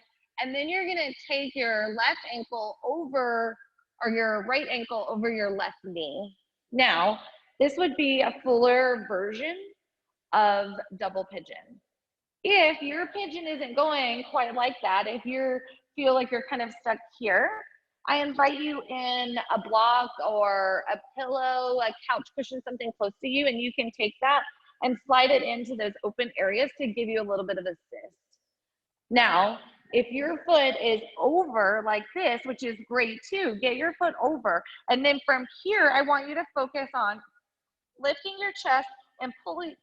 And then you're going to take your left ankle over, or your right ankle over your left knee. Now, this would be a fuller version of double pigeon. If your pigeon isn't going quite like that, if you feel like you're kind of stuck here, I invite you in a block or a pillow, a couch cushion, something close to you, and you can take that and slide it into those open areas to give you a little bit of assist. Now, if your foot is over like this, which is great too, get your foot over. And then from here, I want you to focus on lifting your chest and pulling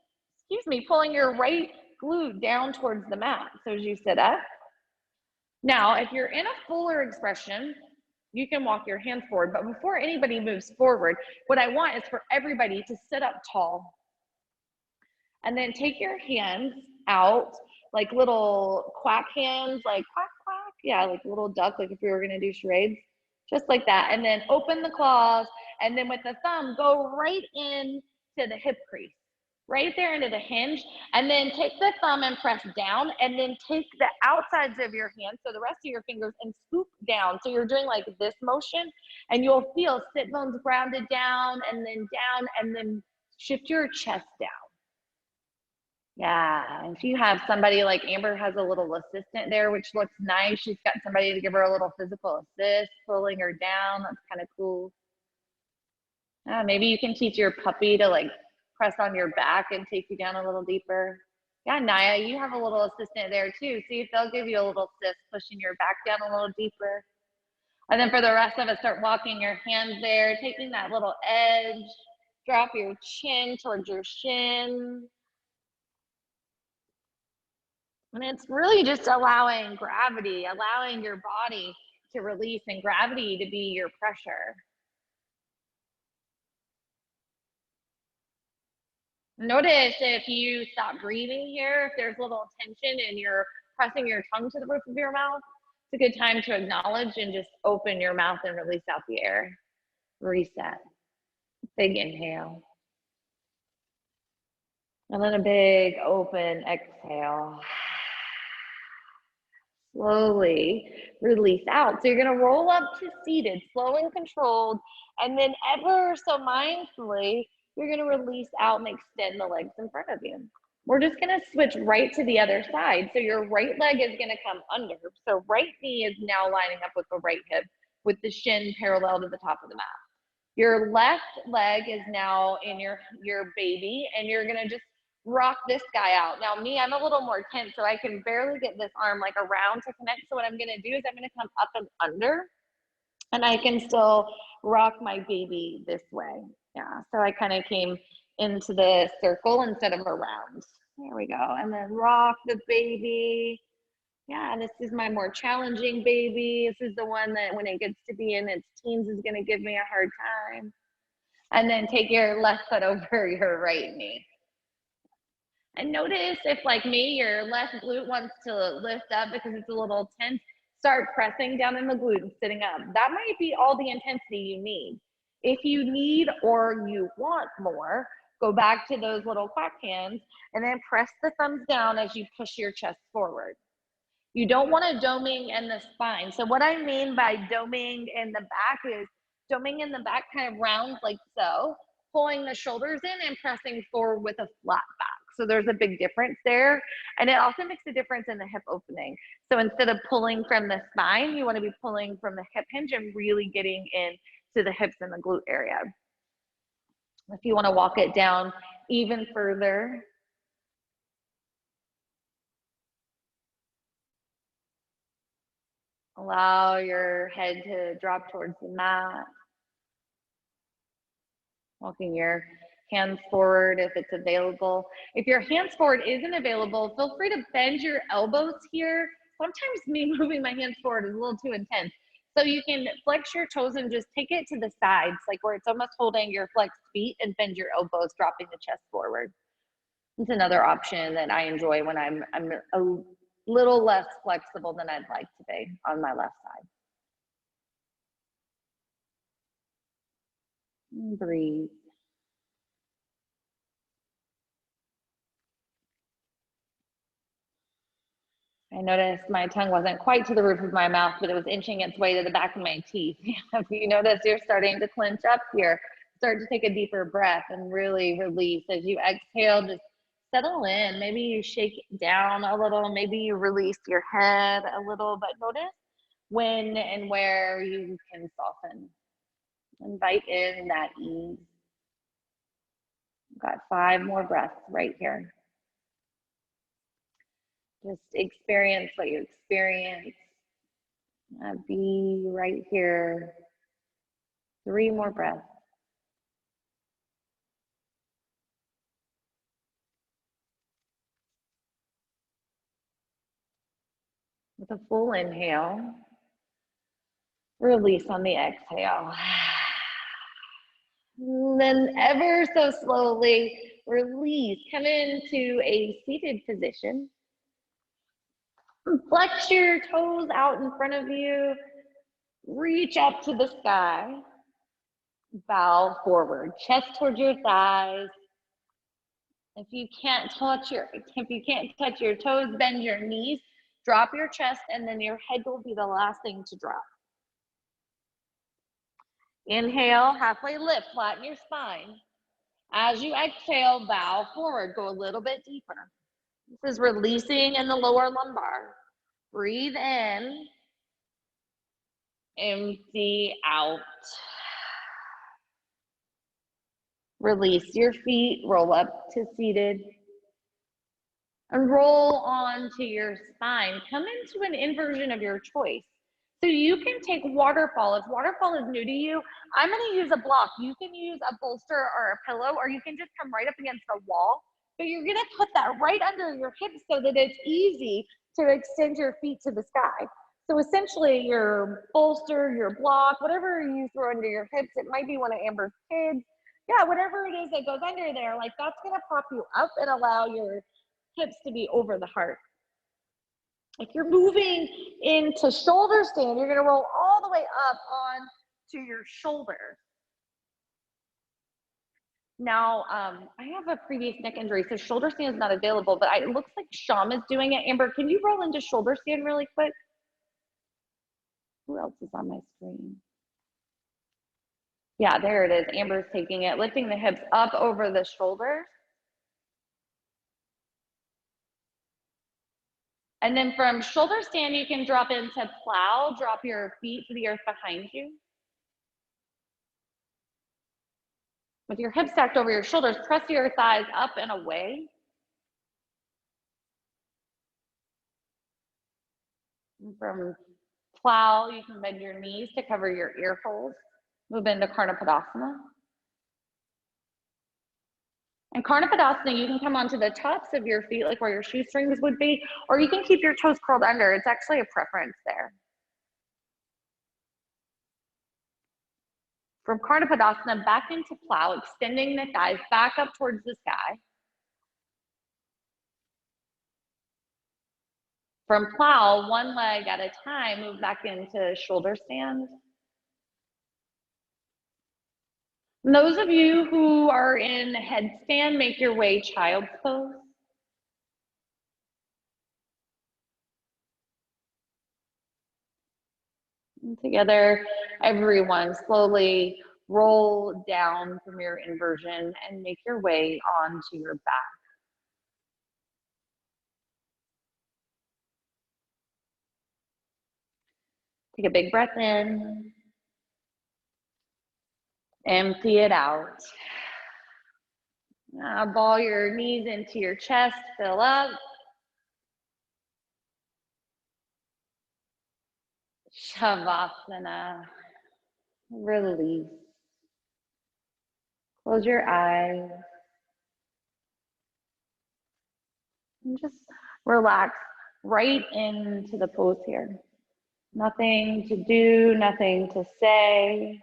your right glute down towards the mat. So as you sit up. Now, if you're in a fuller expression, you can walk your hands forward. But before anybody moves forward, what I want is for everybody to sit up tall. And then take your hands out like little quack hands, like quack, quack. Yeah, like a little duck, like if we were gonna do charades, just like that. And then open the claws, and then with the thumb, go right in to the hip crease, right there into the hinge. And then take the thumb and press down, and then take the outsides of your hands, so the rest of your fingers, and scoop down. So you're doing like this motion, and you'll feel sit bones grounded down, and then shift your chest down. Yeah, if you have somebody like Amber has a little assistant there, which looks nice. She's got somebody to give her a little physical assist, pulling her down. That's kind of cool. Maybe you can teach your puppy to like press on your back and take you down a little deeper. Yeah, Naya, you have a little assistant there too. See if they'll give you a little assist, pushing your back down a little deeper. And then for the rest of us, start walking your hands there, taking that little edge, drop your chin towards your shin. And it's really just allowing gravity, allowing your body to release and gravity to be your pressure. Notice if you stop breathing here, if there's a little tension and you're pressing your tongue to the roof of your mouth, it's a good time to acknowledge and just open your mouth and release out the air. Reset. Big inhale. And then a big open exhale. Slowly release out. So you're going to roll up to seated, slow and controlled, and then ever so mindfully, you're going to release out and extend the legs in front of you. We're just going to switch right to the other side. So your right leg is going to come under. So right knee is now lining up with the right hip, with the shin parallel to the top of the mat. Your left leg is now in your baby, and you're going to just rock this guy out. Now me, I'm a little more tense, so I can barely get this arm like around to connect. So what I'm going to do is I'm going to come up and under, and I can still rock my baby this way. Yeah, so I kind of came into the circle instead of around. There we go. And then rock the baby. Yeah, this is my more challenging baby. This is the one that when it gets to be in its teens is going to give me a hard time. And then take your left foot over your right knee. And notice if, like me, your left glute wants to lift up because it's a little tense, start pressing down in the glute and sitting up. That might be all the intensity you need. If you need or you want more, go back to those little quack hands and then press the thumbs down as you push your chest forward. You don't want a doming in the spine. So what I mean by doming in the back is doming in the back kind of rounds like so, pulling the shoulders in and pressing forward with a flat back. So there's a big difference there. And it also makes a difference in the hip opening. So instead of pulling from the spine, you want to be pulling from the hip hinge and really getting in to the hips and the glute area. If you want to walk it down even further, allow your head to drop towards the mat. Walking your hands forward if it's available. If your hands forward isn't available, feel free to bend your elbows here. Sometimes me moving my hands forward is a little too intense. So you can flex your toes and just take it to the sides, like where it's almost holding your flexed feet, and bend your elbows, dropping the chest forward. It's another option that I enjoy when I'm a little less flexible than I'd like to be on my left side. And breathe. I noticed my tongue wasn't quite to the roof of my mouth, but it was inching its way to the back of my teeth. If you notice you're starting to clench up here, start to take a deeper breath and really release. As you exhale, just settle in. Maybe you shake it down a little. Maybe you release your head a little, but notice when and where you can soften. Invite in that ease. We've got 5 more breaths right here. Just experience what you experience. Be right here. 3 more breaths. With a full inhale, release on the exhale. And then ever so slowly release. Come into a seated position. Flex your toes out in front of you. Reach up to the sky. Bow forward, chest towards your thighs. If you can't touch your toes, bend your knees. Drop your chest, and then your head will be the last thing to drop. Inhale, halfway lift, flatten your spine. As you exhale, bow forward, go a little bit deeper. This is releasing in the lower lumbar. Breathe in, empty out. Release your feet, roll up to seated. And roll onto your spine. Come into an inversion of your choice. So you can take waterfall. If waterfall is new to you, I'm going to use a block. You can use a bolster or a pillow, or you can just come right up against the wall. But you're going to put that right under your hips so that it's easy to extend your feet to the sky. So essentially your bolster, your block, whatever you throw under your hips, it might be one of Amber's kids. Yeah, whatever it is that goes under there, like that's going to pop you up and allow your hips to be over the heart. If you're moving into shoulder stand, you're going to roll all the way up on to your shoulder. Now, I have a previous neck injury, so shoulder stand is not available, but it looks like Sham is doing it. Amber, can you roll into shoulder stand really quick? Who else is on my screen? Yeah, there it is. Amber's taking it, lifting the hips up over the shoulders. And then from shoulder stand, you can drop into plow, drop your feet to the earth behind you. With your hips stacked over your shoulders, press your thighs up and away. And from plow, you can bend your knees to cover your ear holes. Move into Karna Padasana. In Padasana, you can come onto the tops of your feet, like where your shoestrings would be, or you can keep your toes curled under. It's actually a preference there. From Padasana, back into plow, extending the thighs back up towards the sky. From plow, one leg at a time, move back into shoulder stand. And those of you who are in headstand, make your way child's pose. And together, everyone slowly roll down from your inversion and make your way onto your back. Take a big breath in. Empty it out. Now ball your knees into your chest, fill up. Shavasana. Release. Close your eyes. And just relax right into the pose here. Nothing to do, nothing to say.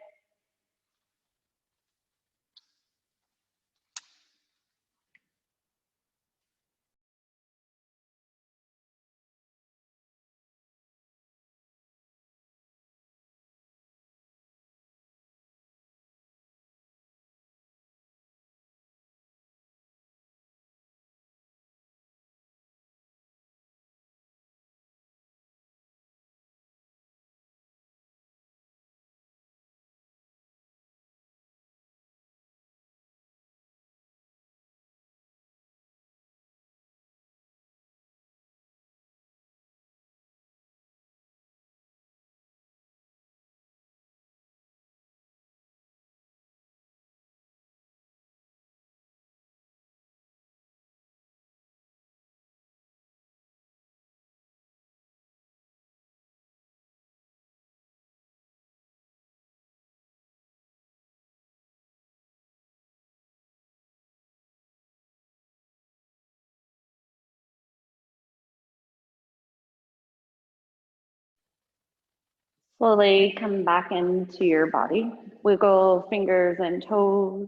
Slowly come back into your body. Wiggle fingers and toes.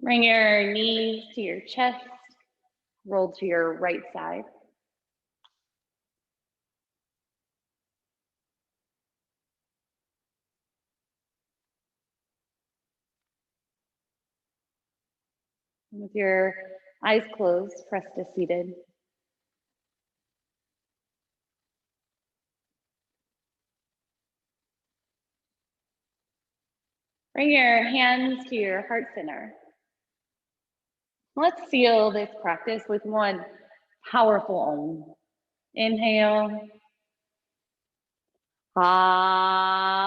Bring your knees to your chest. Roll to your right side. With your eyes closed, press to seated. Bring your hands to your heart center. Let's seal this practice with one powerful Om. Inhale. Ah.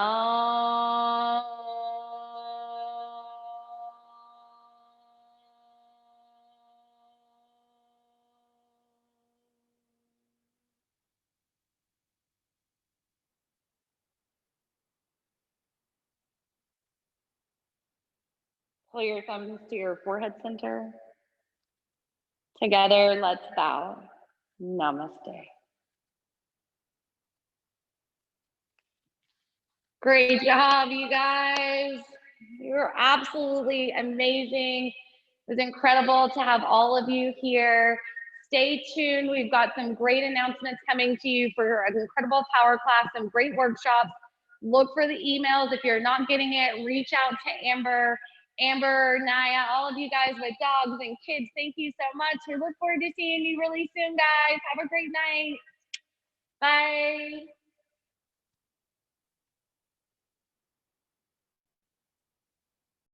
Pull your thumbs to your forehead center. Together, let's bow. Namaste. Great job, you guys. You're absolutely amazing. It was incredible to have all of you here. Stay tuned. We've got some great announcements coming to you for an incredible power class, some great workshops. Look for the emails. If you're not getting it, reach out to Amber, Naya, all of you guys with dogs and kids. Thank you so much. We look forward to seeing you really soon, guys. Have a great night. Bye.